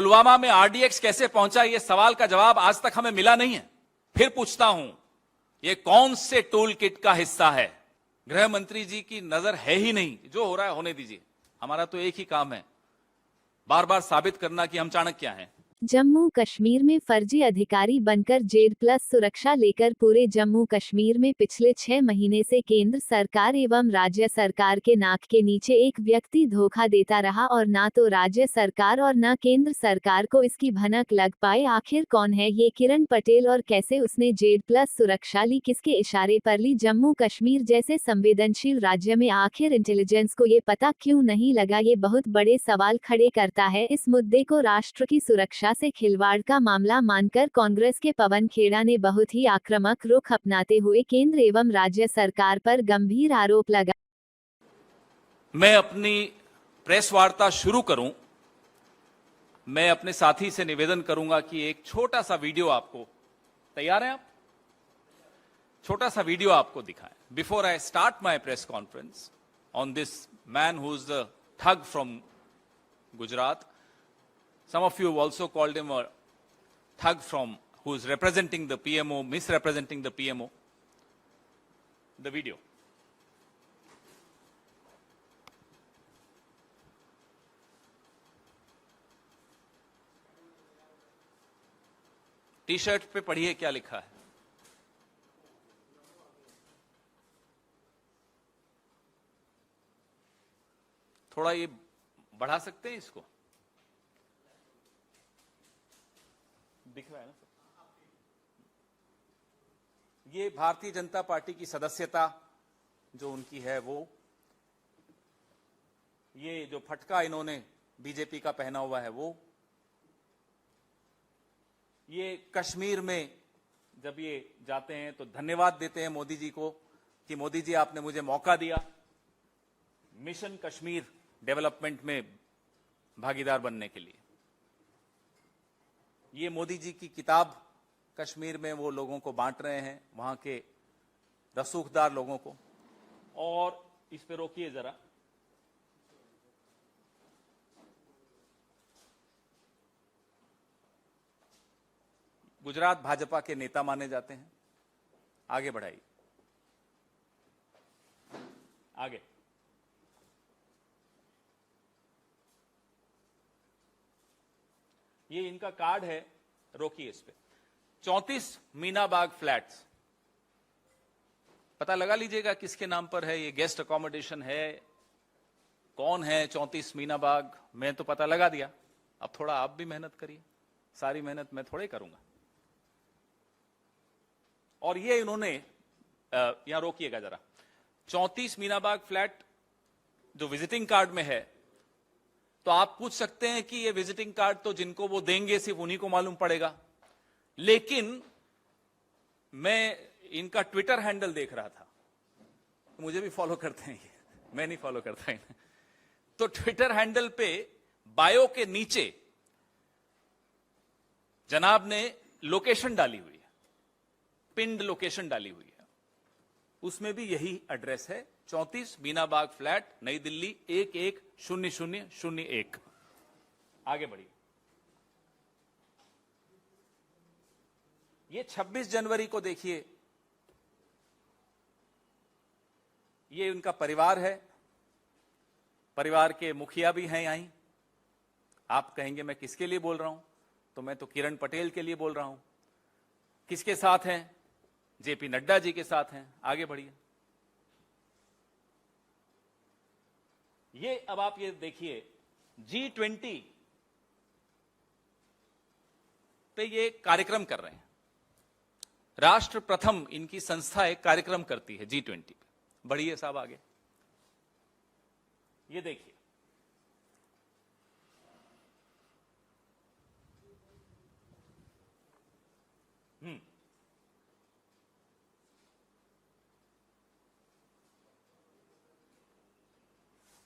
पुलवामा में आरडीएक्स कैसे पहुंचा, यह सवाल का जवाब आज तक हमें मिला नहीं है। फिर पूछता हूं, यह कौन से टूल किट का हिस्सा है? गृह मंत्री जी की नजर है ही नहीं। जो हो रहा है होने दीजिए, हमारा तो एक ही काम है, बार बार साबित करना कि हम चाणक्य हैं। जम्मू कश्मीर में फर्जी अधिकारी बनकर जेड+ सुरक्षा लेकर पूरे जम्मू कश्मीर में पिछले 6 महीने से केंद्र सरकार एवं राज्य सरकार के नाक के नीचे एक व्यक्ति धोखा देता रहा और ना तो राज्य सरकार और न केंद्र सरकार को इसकी भनक लग पाए। आखिर कौन है ये किरण पटेल और कैसे उसने जेड+ सुरक्षा ली, किसके इशारे पर ली? जम्मू कश्मीर जैसे संवेदनशील राज्य में आखिर इंटेलिजेंस को ये पता क्यों नहीं लगा? ये बहुत बड़े सवाल खड़े करता है। इस मुद्दे को राष्ट्र की सुरक्षा से खिलवाड़ का मामला मानकर कांग्रेस के पवन खेड़ा ने बहुत ही आक्रामक रुख अपनाते हुए केंद्र एवं राज्य सरकार पर गंभीर आरोप लगा। मैं अपनी प्रेस वार्ता शुरू करूं, मैं अपने साथी से निवेदन करूंगा कि एक छोटा सा वीडियो आपको, तैयार हैं आप? छोटा सा वीडियो आपको दिखाएं before I start my press conference on this man who is the thug from Gujarat. Some of you have also called him a thug who is representing the PMO, misrepresenting the PMO. The video. T-shirt पे पढ़िए क्या लिखा है. थोड़ा ये बढ़ा सकते हैं इसको? दिख रहा है ना? ये भारतीय जनता पार्टी की सदस्यता जो उनकी है वो, ये जो फटका इन्होंने बीजेपी का पहना हुआ है वो, ये कश्मीर में जब ये जाते हैं तो धन्यवाद देते हैं मोदी जी को कि मोदी जी आपने मुझे मौका दिया मिशन कश्मीर डेवलपमेंट में भागीदार बनने के लिए. ये मोदी जी की किताब कश्मीर में वो लोगों को बांट रहे हैं, वहां के रसूखदार लोगों को. और इस पे रोकिए जरा. गुजरात भाजपा के नेता माने जाते हैं. आगे बढ़ाइए, आगे. ये इनका कार्ड है, रोकिए इस पे. 34 मीनाबाग फ्लैट्स, पता लगा लीजिएगा किसके नाम पर है. ये गेस्ट अकोमोडेशन है. कौन है 34 मीनाबाग? मैं तो पता लगा दिया, अब थोड़ा आप भी मेहनत करिए. सारी मेहनत मैं थोड़े करूंगा. और ये इन्होंने यहां रोकिएगा जरा. 34 मीनाबाग फ्लैट जो विजिटिंग कार्ड में है, तो आप पूछ सकते हैं कि ये विजिटिंग कार्ड तो जिनको वो देंगे सिर्फ उन्हीं को मालूम पड़ेगा. लेकिन मैं इनका ट्विटर हैंडल देख रहा था, मुझे भी फॉलो करते हैं ये, मैं नहीं फॉलो करता इन्हें. तो ट्विटर हैंडल पे बायो के नीचे जनाब ने लोकेशन डाली हुई है, पिंड लोकेशन डाली हुई है. उसमें भी यही एड्रेस है, 34 मीनाबाग फ्लैट, नई दिल्ली 110001. आगे बढ़िए. ये 26 जनवरी को देखिए, ये उनका परिवार है. परिवार के मुखिया भी हैं यहीं. आप कहेंगे मैं किसके लिए बोल रहा हूं, तो मैं तो किरण पटेल के लिए बोल रहा हूं. किसके साथ हैं? जेपी नड्डा जी के साथ हैं. आगे बढ़िए. ये अब आप ये देखिए, G20 पे ये कार्यक्रम कर रहे हैं. राष्ट्र प्रथम इनकी संस्था एक कार्यक्रम करती है G20 पे. बढ़िए साहब आगे. ये देखिए,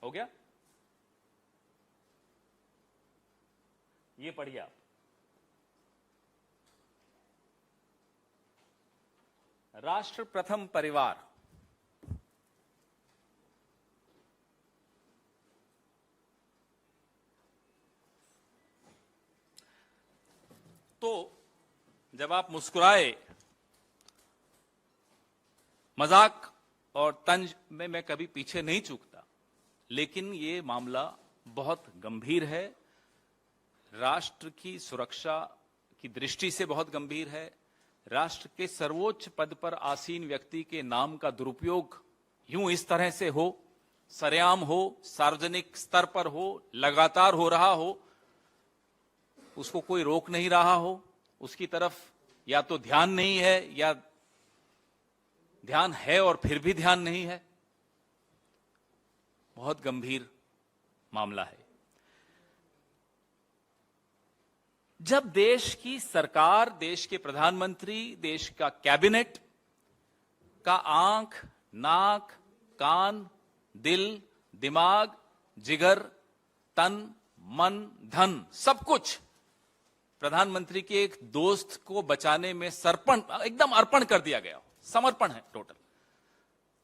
हो गया. ये पढ़िए आप. राष्ट्र प्रथम परिवार, दोस्तों, जब आप मुस्कुराए, मजाक और तंज में मैं कभी पीछे नहीं चूकता, लेकिन ये मामला बहुत गंभीर है, राष्ट्र की सुरक्षा की दृष्टि से बहुत गंभीर है। राष्ट्र के सर्वोच्च पद पर आसीन व्यक्ति के नाम का दुरुपयोग यूं इस तरह से हो, सरेआम हो, सार्वजनिक स्तर पर हो, लगातार हो रहा हो, उसको कोई रोक नहीं रहा हो, उसकी तरफ या तो ध्यान नहीं है या ध्यान है और फिर भी ध्यान नहीं है, बहुत गंभीर मामला है। जब देश की सरकार, देश के प्रधानमंत्री, देश का कैबिनेट का आंख, नाक, कान, दिल, दिमाग, जिगर, तन, मन, धन, सब कुछ प्रधानमंत्री के एक दोस्त को बचाने में एकदम अर्पण कर दिया गया, समर्पण है टोटल,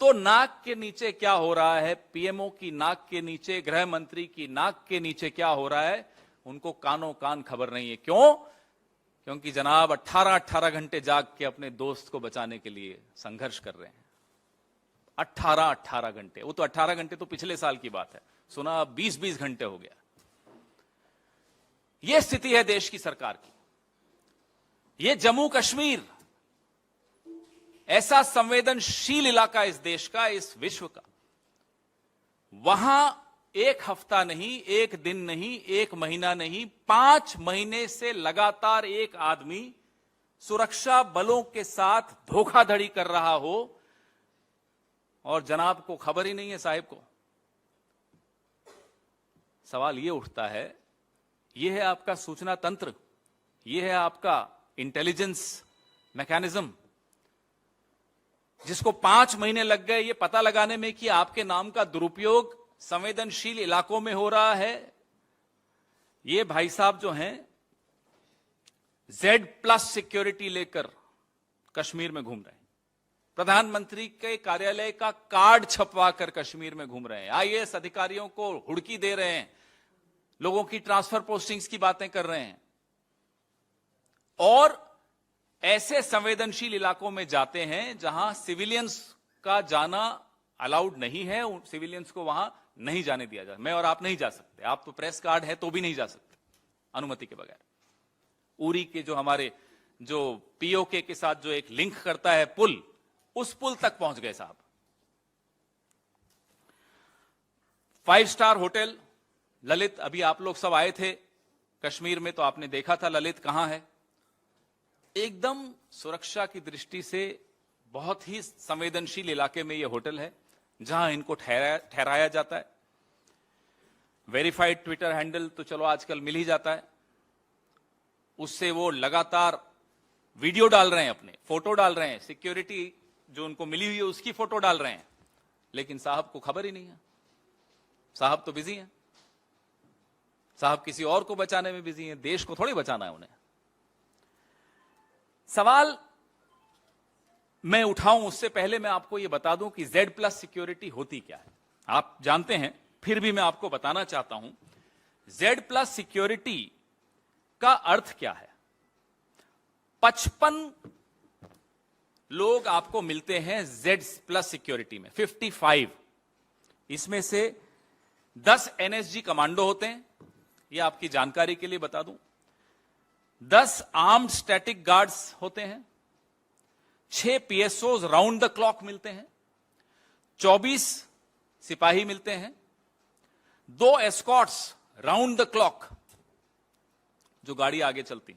तो नाक के नीचे क्या हो रहा है, पीएमओ की नाक के नीचे, गृह मंत्री की नाक के नीचे क्या हो रहा है, उनको कानों कान खबर नहीं है। क्यों? क्योंकि जनाब 18 घंटे जाग के अपने दोस्त को बचाने के लिए संघर्ष कर रहे हैं। 18 घंटे, वो तो 18 घंटे तो पिछले साल की बात है, सुना 20 घंटे हो गया। यह स्थिति है देश की सरकार की। यह जम्मू कश्मीर ऐसा संवेदनशील इलाका इस देश का, इस विश्व का, वहां एक हफ्ता नहीं, एक दिन नहीं, एक महीना नहीं, 5 महीने से लगातार एक आदमी सुरक्षा बलों के साथ धोखाधड़ी कर रहा हो और जनाब को खबर ही नहीं है, साहिब को। सवाल यह उठता है, यह है आपका सूचना तंत्र, यह है आपका इंटेलिजेंस मैकेनिज्म, जिसको 5 महीने लग गए ये पता लगाने में कि आपके नाम का दुरुपयोग संवेदनशील इलाकों में हो रहा है। ये भाई साहब जो हैं Z+ सिक्योरिटी लेकर कश्मीर में घूम रहे हैं, प्रधानमंत्री के कार्यालय का कार्ड छपवा कर कश्मीर में घूम रहे हैं, आईएएस अधिकारियों को हुड़की दे रहे हैं, लोगों की ट्रांसफर पोस्टिंग्स की बातें कर रहे हैं, और ऐसे संवेदनशील इलाकों में जाते हैं जहां सिविलियंस का जाना अलाउड नहीं है, सिविलियंस को वहां नहीं जाने दिया जाता। मैं और आप नहीं जा सकते, आप तो प्रेस कार्ड है तो भी नहीं जा सकते अनुमति के बगैर। उरी के जो हमारे जो पीओके के साथ जो एक लिंक करता है पुल, उस पुल तक पहुंच गए साहब। 5 स्टार होटल ललित, अभी आप लोग सब आए थे कश्मीर में तो आपने देखा था ललित कहां है। एकदम सुरक्षा की दृष्टि से बहुत ही संवेदनशील इलाके में यह होटल है जहां इनको ठहराया जाता है। वेरीफाइड ट्विटर हैंडल तो चलो आजकल मिल ही जाता है, उससे वो लगातार वीडियो डाल रहे हैं, अपने फोटो डाल रहे हैं, सिक्योरिटी जो उनको मिली हुई है उसकी फोटो डाल रहे हैं, लेकिन साहब को खबर ही नहीं है। साहब तो बिजी हैं, साहब किसी और को बचाने में बिजी हैं, देश को थोड़ी बचाना है उन्हें। सवाल मैं उठाऊं उससे पहले मैं आपको यह बता दूं कि Z+ सिक्योरिटी होती क्या है। आप जानते हैं, फिर भी मैं आपको बताना चाहता हूं Z+ सिक्योरिटी का अर्थ क्या है। 55 लोग आपको मिलते हैं Z+ सिक्योरिटी में, 55। इसमें से 10 NSG कमांडो होते हैं, यह आपकी जानकारी के लिए बता दूं। 10 आर्म्ड स्टैटिक गार्ड्स होते हैं, 6 PSOs राउंड द क्लॉक मिलते हैं, 24 सिपाही मिलते हैं, 2 एस्कॉर्ट्स राउंड द क्लॉक जो गाड़ी आगे चलती,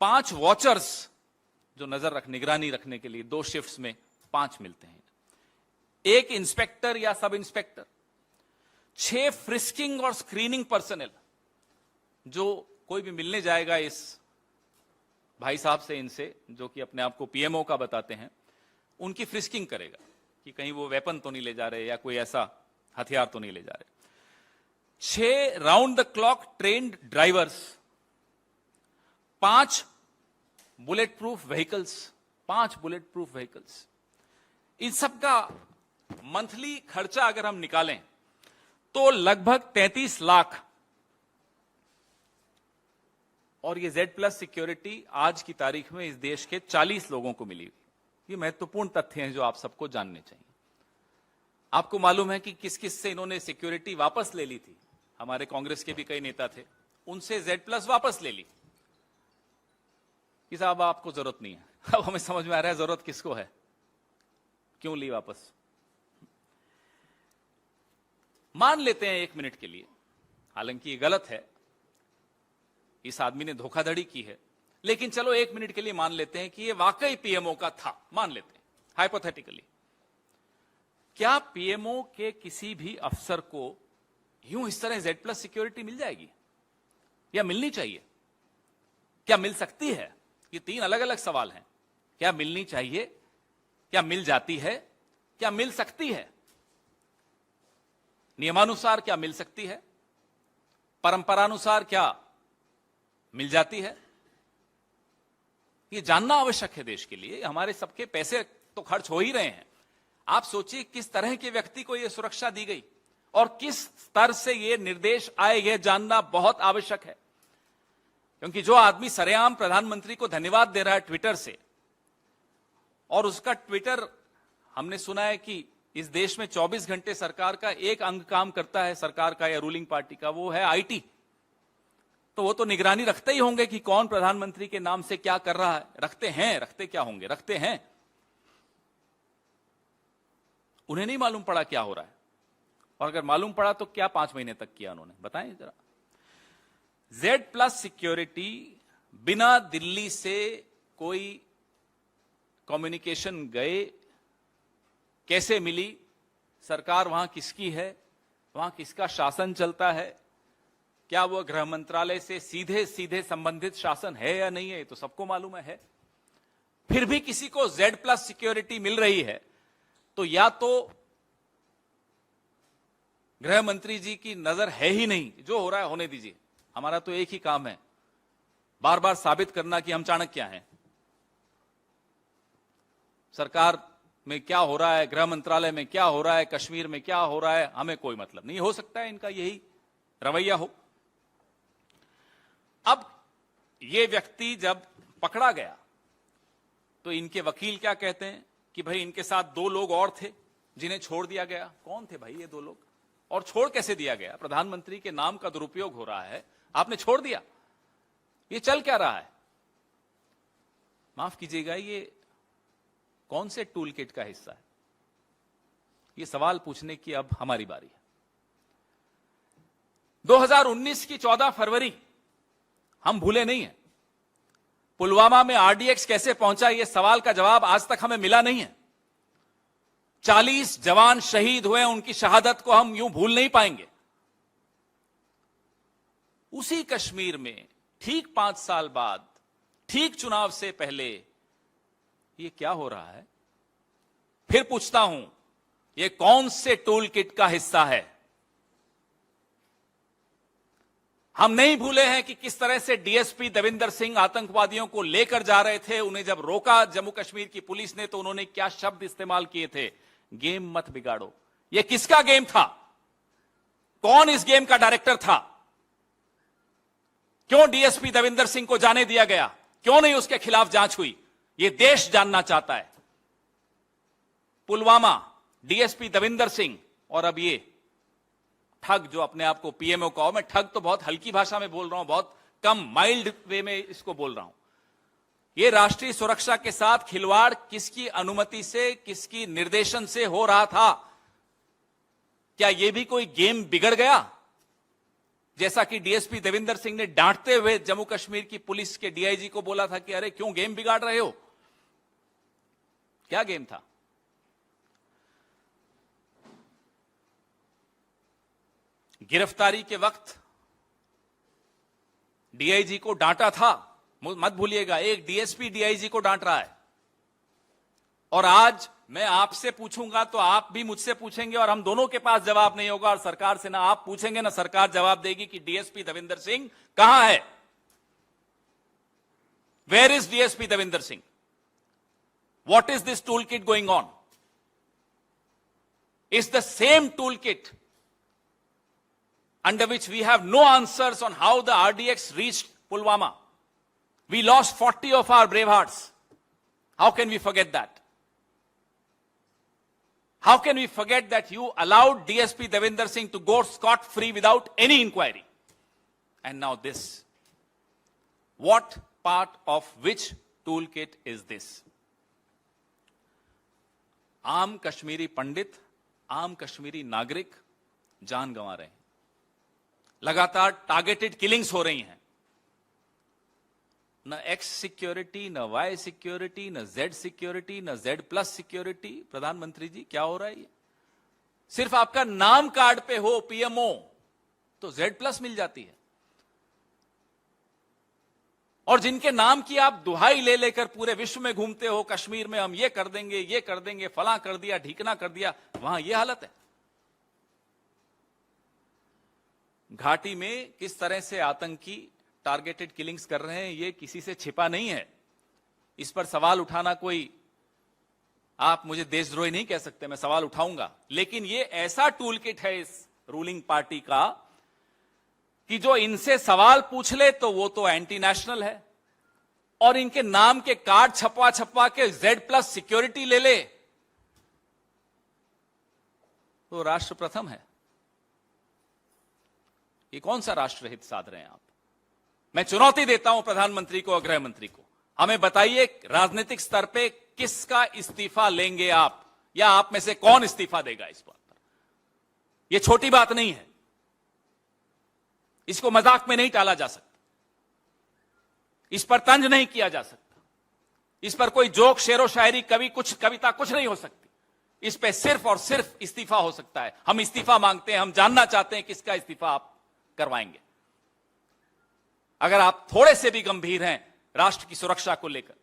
5 वॉचर्स जो निगरानी रखने के लिए 2 शिफ्ट्स में 5 मिलते हैं, 1 इंस्पेक्टर या सब इंस्पेक्टर, 6 फ्रिस्किंग और स्क्रीनिंग पर्सनल, जो कोई भी मिलने जाएगा इस भाई साहब से, इनसे जो कि अपने आप को पीएमओ का बताते हैं, उनकी फ्रिस्किंग करेगा कि कहीं वो वेपन तो नहीं ले जा रहे या कोई ऐसा हथियार तो नहीं ले जा रहे। 6 round the clock trained drivers, 5 bullet proof vehicles, 5 bullet proof vehicles. इन सब का मंथली खर्चा अगर हम निकालें तो लगभग 33 लाख और ये Z+ सिक्योरिटी आज की तारीख में इस देश के 40 लोगों को मिली। ये महत्वपूर्ण तथ्य हैं जो आप सबको जानने चाहिए। आपको मालूम है कि किस किस से इन्होंने सिक्योरिटी वापस ले ली थी। हमारे कांग्रेस के भी कई नेता थे, उनसे Z+ वापस ले ली कि साहब आपको जरूरत नहीं है। अब हमें समझ में आ रहा है जरूरत किसको है, क्यों ली वापस। मान लेते हैं 1 मिनट के लिए, हालांकि ये गलत है, इस आदमी ने धोखाधड़ी की है, लेकिन चलो 1 मिनट के लिए मान लेते हैं कि ये वाकई पीएमओ का था। मान लेते हैं हाइपोथेटिकली। क्या पीएमओ के किसी भी अफसर को यूं इस तरह Z+ सिक्योरिटी मिल जाएगी या मिलनी चाहिए? क्या मिल सकती है? ये 3 अलग अलग सवाल हैं। क्या मिलनी चाहिए, क्या मिल जाती है, क्या मिल सकती है? नियमानुसार क्या मिल सकती है, परंपरानुसार क्या मिल जाती है? ये जानना आवश्यक है देश के लिए। हमारे सबके पैसे तो खर्च हो ही रहे हैं। आप सोचिए किस तरह के व्यक्ति को यह सुरक्षा दी गई और किस स्तर से यह निर्देश आए, यह जानना बहुत आवश्यक है। क्योंकि जो आदमी सरेआम प्रधानमंत्री को धन्यवाद दे रहा है ट्विटर से, और उसका ट्विटर हमने सुना है कि इस देश में 24 घंटे सरकार का एक अंग काम करता है, सरकार का या रूलिंग पार्टी का, वो है आईटी। तो वो तो निगरानी रखते ही होंगे कि कौन प्रधानमंत्री के नाम से क्या कर रहा है। रखते क्या होंगे, रखते हैं। उन्हें नहीं मालूम पड़ा क्या हो रहा है, और अगर मालूम पड़ा तो क्या 5 महीने तक किया उन्होंने, बताएं जरा। Z+ सिक्योरिटी बिना दिल्ली से कोई कम्युनिकेशन गए कैसे मिली? सरकार वहां किसकी है, वहां किसका शासन चलता है? क्या वह गृह मंत्रालय से सीधे सीधे संबंधित शासन है या नहीं है? तो सबको मालूम है। फिर भी किसी को Z+ सिक्योरिटी मिल रही है तो या तो गृह मंत्री जी की नजर है ही नहीं, जो हो रहा है होने दीजिए, हमारा तो एक ही काम है, बार बार साबित करना कि हम चाणक्य हैं। सरकार में क्या हो रहा है, गृह मंत्रालय में क्या हो रहा है, कश्मीर में क्या हो रहा है, हमें कोई मतलब नहीं। हो सकता है इनका यही रवैया हो। अब ये व्यक्ति जब पकड़ा गया तो इनके वकील क्या कहते हैं कि भाई इनके साथ 2 लोग और थे जिन्हें छोड़ दिया गया। कौन थे भाई ये 2 लोग, और छोड़ कैसे दिया गया? प्रधानमंत्री के नाम का दुरुपयोग हो रहा है, आपने छोड़ दिया। ये चल क्या रहा है? माफ कीजिएगा, ये कौन से टूल किट का हिस्सा है? ये सवाल पूछने की अब हमारी बारी है। 2019 की 14 फरवरी हम भूले नहीं है। पुलवामा में RDX कैसे पहुंचा, यह सवाल का जवाब आज तक हमें मिला नहीं है। 40 जवान शहीद हुए, उनकी शहादत को हम यूं भूल नहीं पाएंगे। उसी कश्मीर में ठीक 5 साल बाद, ठीक चुनाव से पहले ये क्या हो रहा है? फिर पूछता हूं, ये कौन से टूल किट का हिस्सा है? हम नहीं भूले हैं कि किस तरह से DSP देविंदर सिंह आतंकवादियों को लेकर जा रहे थे। उन्हें जब रोका जम्मू कश्मीर की पुलिस ने तो उन्होंने क्या शब्द इस्तेमाल किए थे? गेम मत बिगाड़ो। यह किसका गेम था? कौन इस गेम का डायरेक्टर था? क्यों DSP देविंदर सिंह को जाने दिया गया? क्यों नहीं उसके खिलाफ जांच हुई? यह देश जानना चाहता है। पुलवामा, DSP देविंदर सिंह और अब ये ठग जो अपने आप को पीएमओ कहो। मैं ठग तो बहुत हल्की भाषा में बोल रहा हूं, बहुत कम माइल्ड वे में इसको बोल रहा हूं। यह राष्ट्रीय सुरक्षा के साथ खिलवाड़ किसकी अनुमति से, किसकी निर्देशन से हो रहा था? क्या यह भी कोई गेम बिगड़ गया? जैसा कि DSP देविंदर सिंह ने डांटते हुए जम्मू कश्मीर की पुलिस के DIG को बोला था कि अरे क्यों गेम बिगाड़ रहे हो? क्या गेम था? गिरफ्तारी के वक्त DIG को डांटा था, मत भूलिएगा। एक DSP DIG को डांट रहा है। और आज मैं आपसे पूछूंगा तो आप भी मुझसे पूछेंगे और हम दोनों के पास जवाब नहीं होगा। और सरकार से ना आप पूछेंगे ना सरकार जवाब देगी कि DSP देविंदर सिंह कहां है? Where is DSP Devinder Singh? What is this tool kit going on? Is the same tool kit under which we have no answers on how the RDX reached Pulwama. We lost 40 of our brave hearts. How can we forget that? How can we forget that you allowed DSP Devinder Singh to go scot-free without any inquiry? And now this. What part of which toolkit is this? आम कश्मीरी पंडित, आम कश्मीरी नागरिक जान गंवा रहे हैं, लगातार targeted killings हो रही हैं। न एक्स सिक्योरिटी, न वाई सिक्योरिटी, न जेड सिक्योरिटी, न जेड प्लस सिक्योरिटी। प्रधानमंत्री जी, क्या हो रहा है ये? सिर्फ आपका नाम कार्ड पे हो पीएमओ तो जेड प्लस मिल जाती है, और जिनके नाम की आप दुहाई ले लेकर पूरे विश्व में घूमते हो, कश्मीर में हम ये कर देंगे, फलां कर दिया, ढीकना कर दिया, वहां ये हालत है। घाटी में किस तरह से आतंकी टारगेटेड किलिंग्स कर रहे हैं, ये किसी से छिपा नहीं है। इस पर सवाल उठाना कोई, आप मुझे देशद्रोही नहीं कह सकते, मैं सवाल उठाऊंगा। लेकिन ये ऐसा टूल किट है इस रूलिंग पार्टी का कि जो इनसे सवाल पूछ ले तो वो तो एंटी नेशनल है, और इनके नाम के कार्ड छपवा के जेड प्लस सिक्योरिटी ले ले तो राष्ट्र प्रथम है। ये कौन सा राष्ट्रहित साध रहे हैं आप? मैं चुनौती देता हूं प्रधानमंत्री को और गृह मंत्री को, हमें बताइए राजनीतिक स्तर पे किसका इस्तीफा लेंगे आप, या आप में से कौन इस्तीफा देगा इस बात पर? यह छोटी बात नहीं है, इसको मजाक में नहीं टाला जा सकता, इस पर तंज नहीं किया जा सकता, इस पर कोई जोक, शेरो शायरी, कविता कुछ नहीं हो सकती। इस पे सिर्फ और सिर्फ इस्तीफा हो सकता है। हम इस्तीफा मांगते हैं, हम जानना चाहते हैं किसका इस्तीफा आप करवाएंगे। अगर आप थोड़े से भी गंभीर हैं राष्ट्र की सुरक्षा को लेकर,